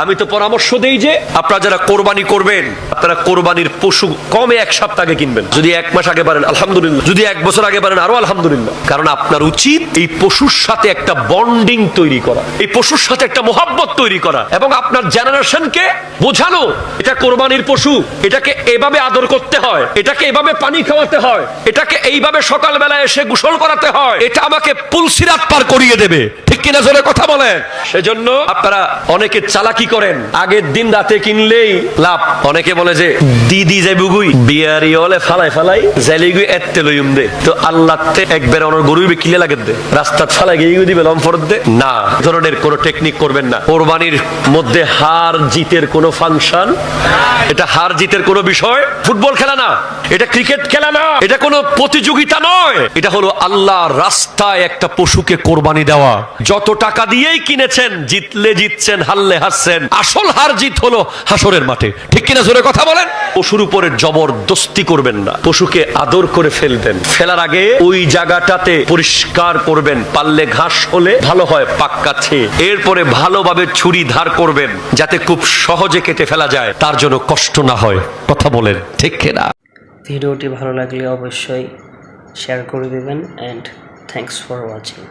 আমি তো পরামর্শ দেই যে আপনারা যারা কোরবানি করবেন, আপনারা কোরবানির পশু কমে 1 সপ্তাহ আগে কিনবেন। যদি 1 মাস আগে পারেন আলহামদুলিল্লাহ, যদি 1 বছর আগে পারেন আরো আলহামদুলিল্লাহ। কারণ আপনার উচিত এই পশুর সাথে একটা বন্ডিং তৈরি করা, এই পশুর সাথে একটা মোহাব্বত তৈরি করা, এবং আপনার জেনারেশনকে বোঝানো এটা কোরবানির পশু, এটাকে এভাবে আদর করতে হয়, এটাকে এভাবে পানি খাওয়াতে হয়, এটাকে এইভাবে সকালবেলা এসে গোসল করাতে হয়, এটা আমাকে পুলসিরাত পার করিয়ে দেবে। ঠিক কিনা জোরে কথা বলেন? সেজন্য আপনারা অনেকে চালাকি করেন, আগের দিন রাতে কিনলেই লাভ। অনেকে বলে যে দিদি যাইবুগুই বিয়ারি হলে ফালাই ফালাই জাইলিগুই এত্তে লইম দে, তো আল্লাহতে একবার অনর গরুই কিলে লাগে দে, রাস্তাত ফালাই গিয়ে দিবে লম্ফরত দে না। ধরনের কোন টেকনিক করবেন না। কোরবানির মধ্যে হার জিতের কোন ফাংশন, এটা হার জিতের কোন বিষয়। ফুটবল খেলা না, এটা ক্রিকেট খেলা না, এটা কোনো প্রতিযোগিতা নয়। এটা হলো আল্লাহর রাস্তায় একটা পশুকে কোরবানি দেওয়া। যত টাকা দিয়েই কিনেছেন, জিতলে জিতছেন, হারলে হারছেন, আসল হার জিত হলো হাসরের মাঠে। ঠিক কিনা জোরে কথা বলেন? পশুর উপরে জবরদস্তি করবেন না, পশুকে আদর করে ফেলবেন। ফেলার আগে ওই জায়গাটাতে পরিষ্কার করবেন, পারলে ঘাস হলে ভালো হয় পাক্কাছে, এরপরে ভালোভাবে ছুরি ধার করবেন যাতে খুব সহজে কেটে ফেলা যায়, তার জন্য কষ্ট না হয়। কথা বলেন ঠিক কিনা? ভিডিওটি ভালো লাগলে অবশ্যই শেয়ার করে দেবেন, অ্যান্ড থ্যাঙ্কস ফর ওয়াচিং।